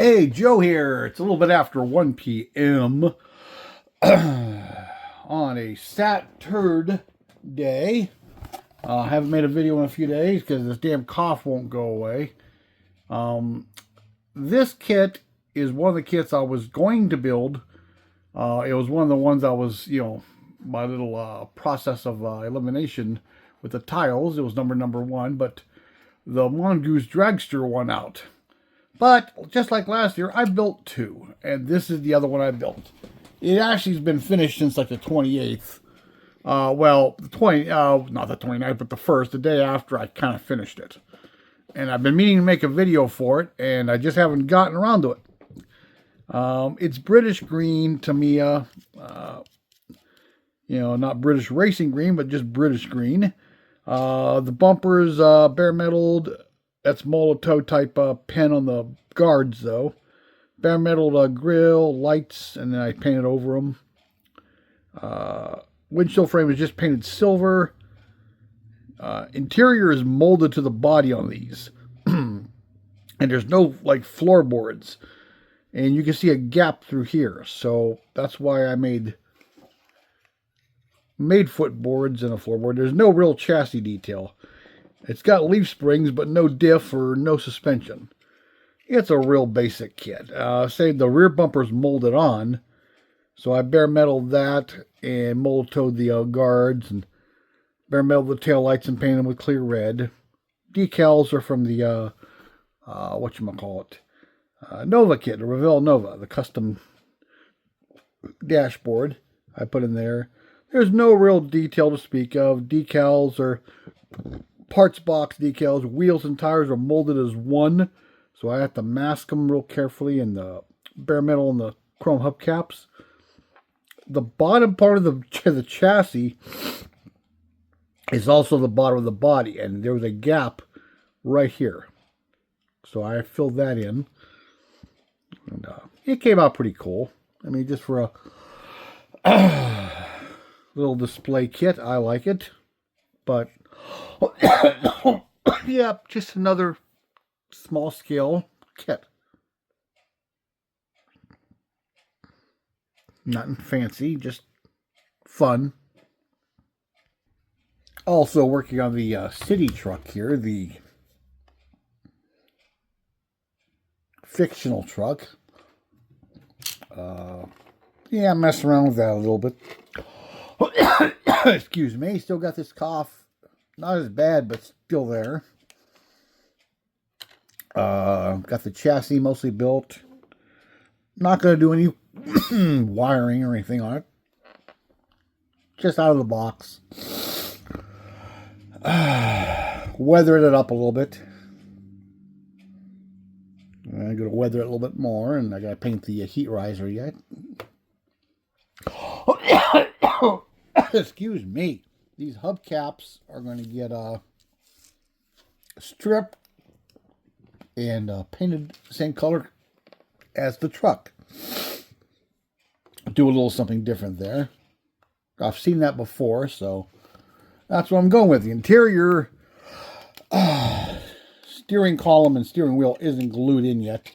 Hey, Joe here. It's a little bit after 1 p.m. on a Saturday day. I haven't made a video in a few days because this damn cough won't go away. This kit is one of the kits I was going to build. It was one of the ones I was, my little process of elimination with the tiles. It was number one, but the Mongoose Dragster won out. But just like last year, I built two, and this is the other one I built. It actually has been finished since like the 28th. Well, not the 29th, but the 1st, the day after I kind of finished it. And I've been meaning to make a video for it, and I just haven't gotten around to it. It's British green Tamiya. Not British racing green, but just British green. The bumper's bare metaled. That's Molotow type pen on the guards, though. Bare metal grill, lights, and then I painted over them. Windshield frame is just painted silver. Interior is molded to the body on these. And there's no, floorboards. And you can see a gap through here. So that's why I made footboards and a floorboard. There's no real chassis detail. It's got leaf springs, but no diff or no suspension. It's a real basic kit. Say the rear bumper's molded on, so I bare metaled that and Molotowed the guards and bare metaled the tail lights and painted them with clear red. Decals are from the Nova kit, the Revell Nova, the custom dashboard I put in there. There's no real detail to speak of. Decals are parts box decals. Wheels and tires are molded as one, so I have to mask them real carefully in the bare metal and the chrome hubcaps. The bottom part of the chassis is also the bottom of the body, and there was a gap right here, so I filled that in, and it came out pretty cool. I mean, just for a little display kit, I like it, but yeah, just another small scale kit. Nothing fancy, just fun. Also working on the city truck here, the fictional truck. Yeah, messing around with that a little bit. Excuse me, still got this cough. Not as bad, but still there. Got the chassis mostly built. Not going to do any wiring or anything on it. Just out of the box. Weathered it up a little bit. I'm going to weather it a little bit more, and I got to paint the heat riser yet. Excuse me. These hubcaps are going to get stripped and painted the same color as the truck. Do a little something different there. I've seen that before, so that's what I'm going with. The interior steering column and steering wheel isn't glued in yet.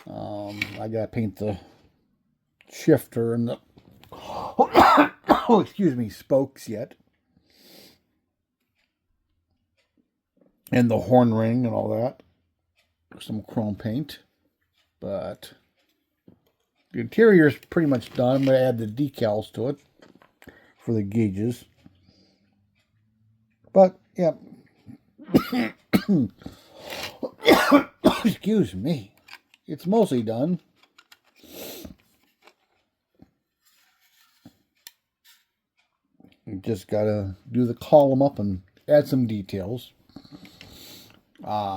I got to paint the shifter and the spokes yet. And the horn ring and all that. Some chrome paint. But the interior is pretty much done. I'm going to add the decals to it for the gauges. But, yeah. Excuse me. It's mostly done. You just got to do the column up and add some details.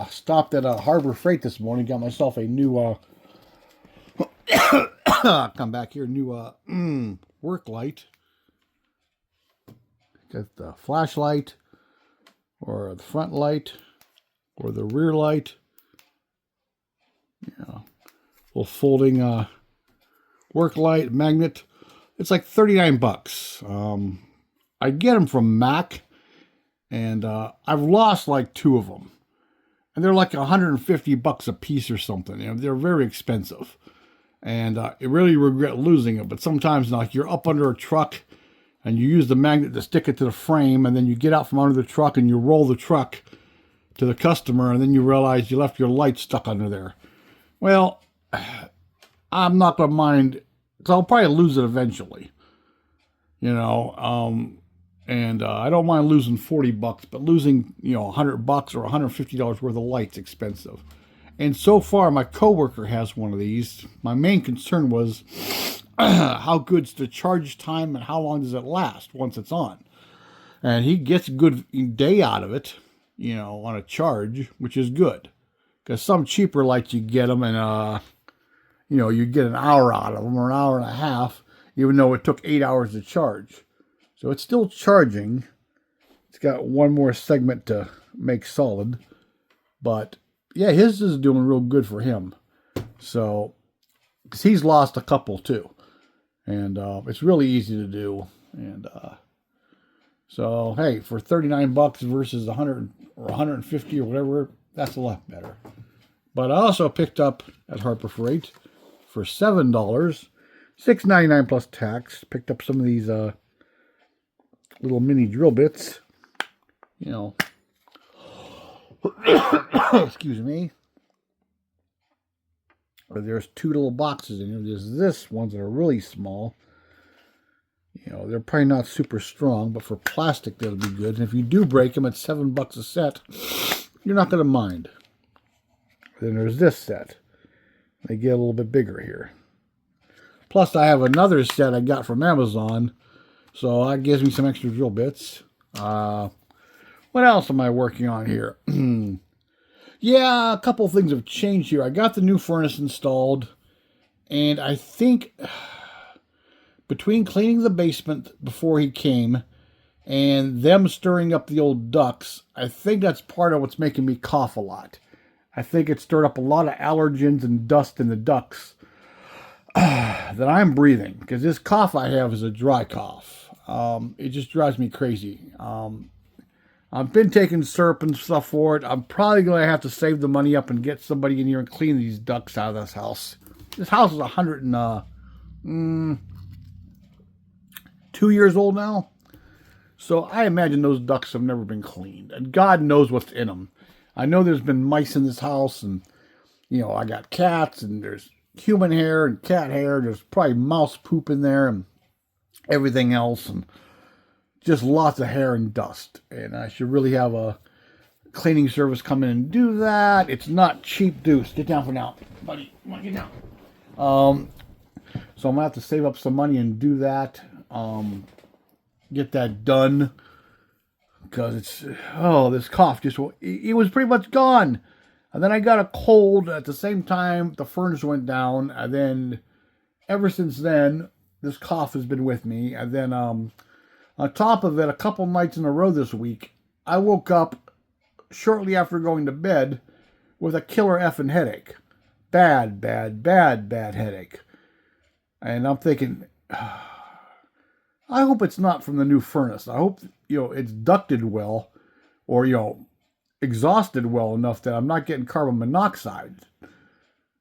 Stopped at Harbor Freight this morning. Got myself a new come back here, new work light. Got the flashlight, or the front light, or the rear light. Little folding work light magnet. It's like $39. I get them from Mac, and I've lost like two of them. and they're like $150 a piece or something. You know, they're very expensive, and I really regret losing it. But sometimes, like, you're up under a truck, and you use the magnet to stick it to the frame, and then you get out from under the truck and you roll the truck to the customer, and then you realize you left your light stuck under there. Well, I'm not going to mind, because I'll probably lose it eventually. You know, and I don't mind losing $40, but losing, you know, $100 or $150 worth of light's expensive. And so far, my coworker has one of these. My main concern was how good's the charge time and how long does it last once it's on. And he gets a good day out of it, you know, on a charge, which is good. Because some cheaper lights you get them and, you know, you get an hour out of them or an hour and a half, even though it took 8 hours to charge. So it's still charging. It's got one more segment to make solid. But, yeah, his is doing real good for him. So, because he's lost a couple, too. And it's really easy to do. And so, hey, for $39 versus 100 or 150 or whatever, that's a lot better. But I also picked up at Harbor Freight for $7, $6.99 plus tax. Picked up some of these little mini drill bits. You know, excuse me. There's two little boxes in here. There's this ones that are really small. You know, they're probably not super strong, but for plastic, they'll be good. And if you do break them at $7 a set, you're not going to mind. Then there's this set. They get a little bit bigger here. Plus, I have another set I got from Amazon, so that gives me some extra drill bits. What else am I working on here? Yeah, a couple things have changed here. I got the new furnace installed, and I think between cleaning the basement before he came and them stirring up the old ducts, I think that's part of what's making me cough a lot. I think it stirred up a lot of allergens and dust in the ducts that I'm breathing, because this cough I have is a dry cough. It just drives me crazy. I've been taking syrup and stuff for it. I'm probably going to have to save the money up and get somebody in here and clean these ducts out of this house. This house is 2 years old now. So I imagine those ducts have never been cleaned. And God knows what's in them. I know there's been mice in this house, and, you know, I got cats, and there's human hair and cat hair. There's probably mouse poop in there and everything else, and just lots of hair and dust. And I should really have a cleaning service come in and do that. It's not cheap, Deuce. Get down for now, buddy. Come on, get down. So I'm going to have to save up some money and do that. Get that done. Because it's, this cough just, it was pretty much gone. And then I got a cold at the same time the furnace went down. And then, ever since then, this cough has been with me. And then, on top of it, a couple nights in a row this week, I woke up shortly after going to bed with a killer effing headache. Bad headache. And I'm thinking, I hope it's not from the new furnace. I hope, it's ducted well, or, exhausted well enough that I'm not getting carbon monoxide.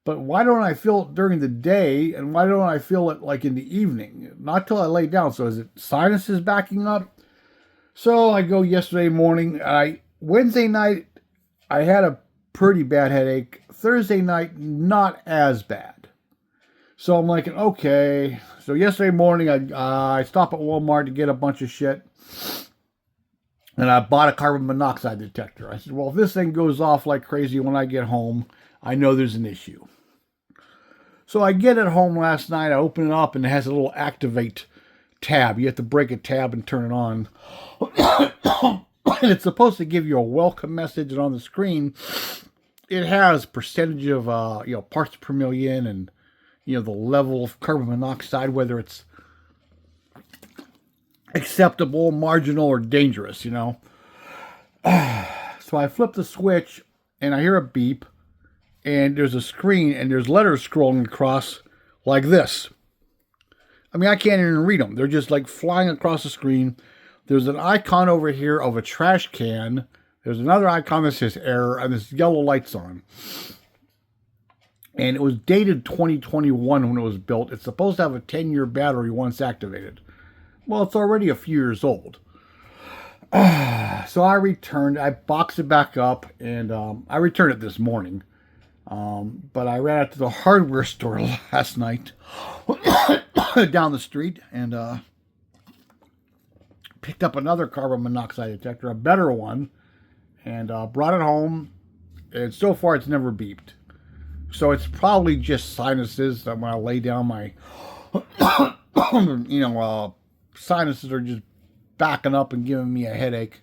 But why don't I feel it during the day, and why don't I feel it like in the evening? Not till I lay down. So is it sinuses backing up? So I go yesterday morning. Wednesday night, I had a pretty bad headache. Thursday night, not as bad. So I'm like, okay. So yesterday morning, I stopped at Walmart to get a bunch of shit. And I bought a carbon monoxide detector. I said, well, if this thing goes off like crazy when I get home, I know there's an issue. So I get it home last night. I open it up, and it has a little activate tab. You have to break a tab and turn it on. And it's supposed to give you a welcome message. And on the screen, it has percentage of, parts per million and, the level of carbon monoxide, whether it's acceptable, marginal, or dangerous, So I flip the switch, and I hear a beep, and there's a screen, and there's letters scrolling across like this. I mean, I can't even read them. They're just like flying across the screen. There's an icon over here of a trash can There's another icon that says error, and this yellow light's on. And it was dated 2021 when it was built. It's supposed to have a 10-year battery once activated. Well, it's already a few years old. So I returned. I boxed it back up, and I returned it this morning. But I ran out to the hardware store last night down the street and picked up another carbon monoxide detector, a better one, and brought it home. And so far, it's never beeped. So it's probably just sinuses that when I lay down my, sinuses are just backing up and giving me a headache.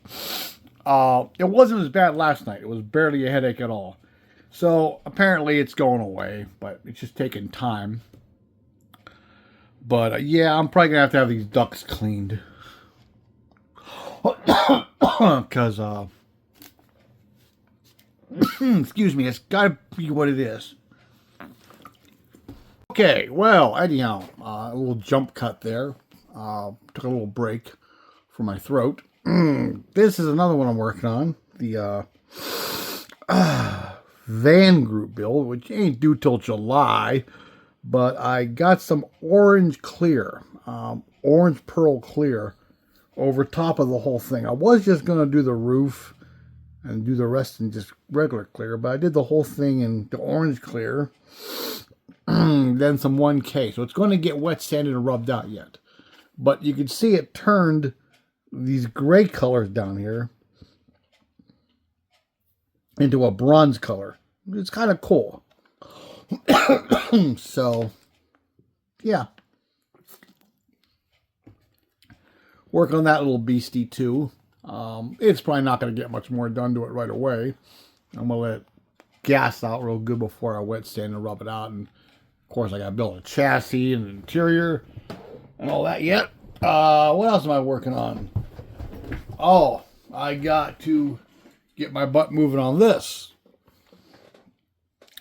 It wasn't as bad last night. It was barely a headache at all. So apparently it's going away, but it's just taking time. But yeah, I'm probably going to have these ducts cleaned. Because, excuse me, it's got to be what it is. Okay, well, anyhow, a little jump cut there. Took a little break for my throat. This is another one I'm working on. The van group build, which ain't due till July. But I got some orange clear, orange pearl clear over top of the whole thing. I was just going to do the roof and do the rest in just regular clear, but I did the whole thing in the orange clear. Then some 1K. So it's going to get wet sanded and rubbed out yet. But you can see it turned these gray colors down here into a bronze color. It's kind of cool. So, yeah. Work on that little beastie too. It's probably not going to get much more done to it right away. I'm going to let it gas out real good before I wet sand and rub it out. And of course, I got to build a chassis and an interior and all that yet. What else am I working on? Oh, I got to get my butt moving on this.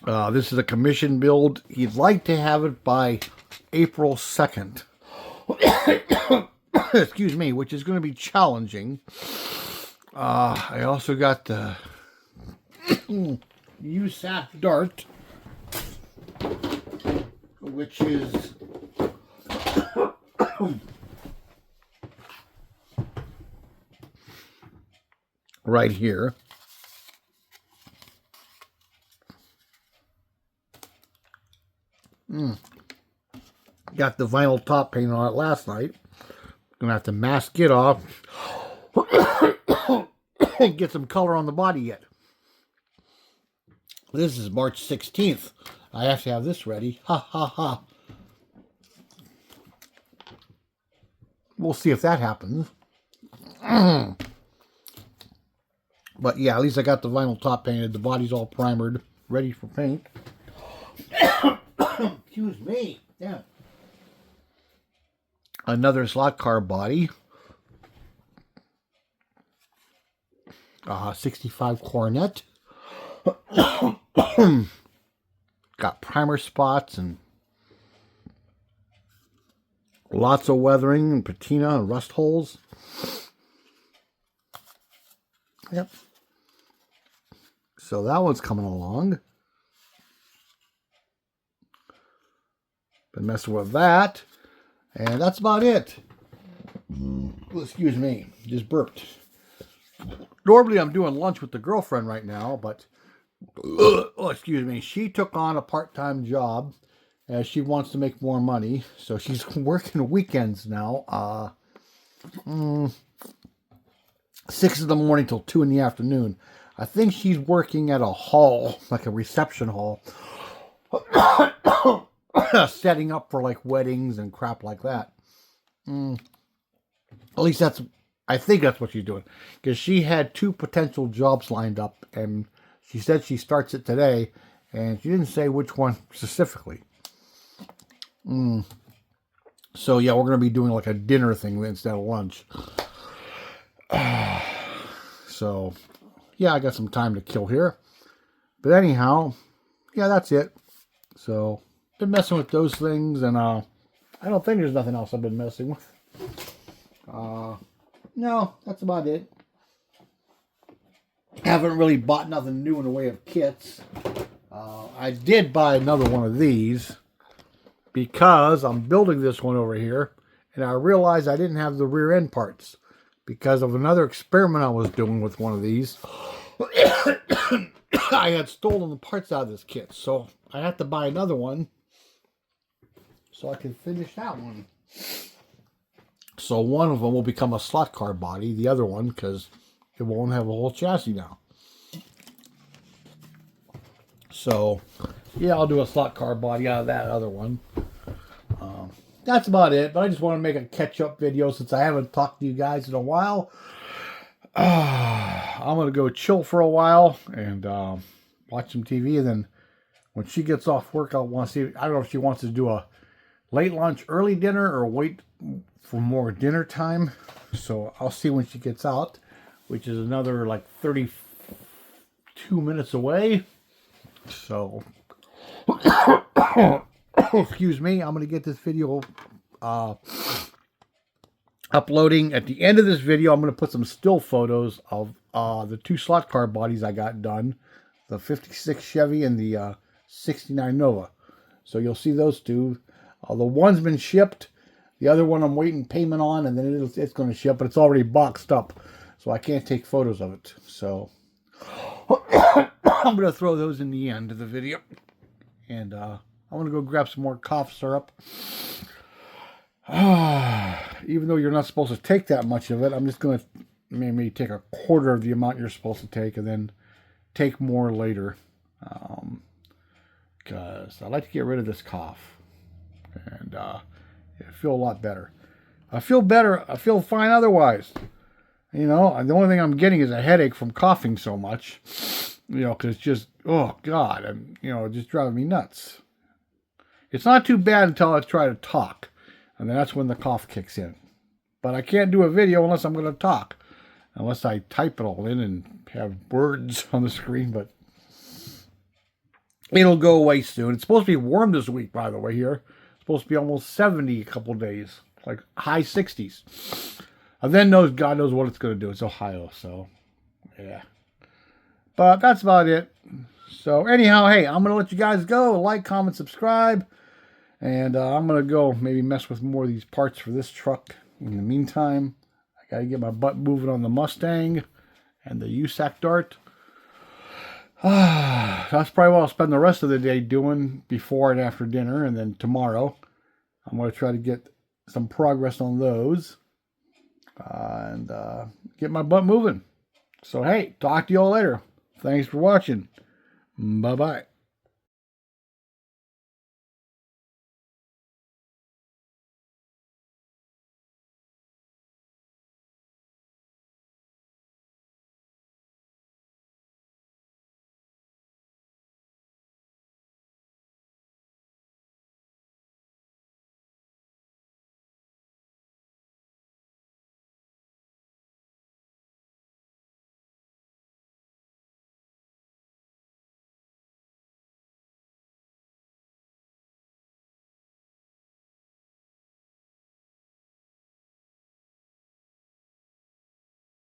This is a commission build. He'd like to have it by April 2nd. Excuse me, which is going to be challenging. I also got the USAC Dart, which is right here. Got the vinyl top paint on it last night. Gonna have to mask it off and get some color on the body yet. This is March 16th. I have to have this ready. Ha ha ha. We'll see if that happens. But yeah, at least I got the vinyl top painted. The body's all primered, ready for paint. Excuse me. Yeah. Another slot car body. 65 Coronet. Got primer spots and lots of weathering and patina and rust holes. Yep. So that one's coming along. Been messing with that. And that's about it. Well, excuse me. Just burped. Normally I'm doing lunch with the girlfriend right now, but excuse me. She took on a part-time job as she wants to make more money. So she's working weekends now. 6 in the morning till 2 in the afternoon. I think she's working at a hall, like a reception hall. Setting up for like weddings and crap like that. At least I think that's what she's doing. Because she had 2 potential jobs lined up. And she said she starts it today. And she didn't say which one specifically. So yeah, we're going to be doing like a dinner thing instead of lunch. So yeah, I got some time to kill here. But anyhow, yeah, that's it. So been messing with those things, and I don't think there's nothing else I've been messing with. No, that's about it. Haven't really bought nothing new in the way of kits. I did buy another one of these because I'm building this one over here, and I realized I didn't have the rear end parts because of another experiment I was doing with one of these. I had stolen the parts out of this kit, so I have to buy another one so I can finish that one. So one of them will become a slot car body, the other one, because it won't have a whole chassis now. So, yeah, I'll do a slot car body out of that other one. That's about it, but I just want to make a catch-up video since I haven't talked to you guys in a while. I'm going to go chill for a while and watch some TV, and then when she gets off work, I'll want to see, I don't know if she wants to do a late lunch, early dinner, or wait for more dinner time. So I'll see when she gets out, which is another like 32 minutes away. So, excuse me, I'm going to get this video uploading. At the end of this video, I'm going to put some still photos of the two slot car bodies I got done, the 56 Chevy and the 69 Nova. So you'll see those two. The one's been shipped. The other one I'm waiting payment on, and then it's going to ship, but it's already boxed up, so I can't take photos of it. So I'm going to throw those in the end of the video. And I'm going to go grab some more cough syrup. Even though you're not supposed to take that much of it, I'm just going to maybe take a quarter of the amount you're supposed to take and then take more later. Because I like to get rid of this cough. And I feel a lot better. I feel better. I feel fine otherwise. You know, and the only thing I'm getting is a headache from coughing so much. You know, because it's just, oh, God. And, you know, just driving me nuts. It's not too bad until I try to talk. And then that's when the cough kicks in. But I can't do a video unless I'm going to talk. Unless I type it all in and have words on the screen. But it'll go away soon. It's supposed to be warm this week, by the way, here. It's supposed to be almost 70 a couple days. Like high 60s. And then God knows what it's going to do. It's Ohio, so yeah. But that's about it. So anyhow, hey, I'm going to let you guys go. Like, comment, subscribe. And I'm going to go maybe mess with more of these parts for this truck. In the meantime, I got to get my butt moving on the Mustang and the USAC Dart. That's probably what I'll spend the rest of the day doing before and after dinner. And then tomorrow, I'm going to try to get some progress on those. And get my butt moving. So, hey, talk to you all later. Thanks for watching. Bye-bye.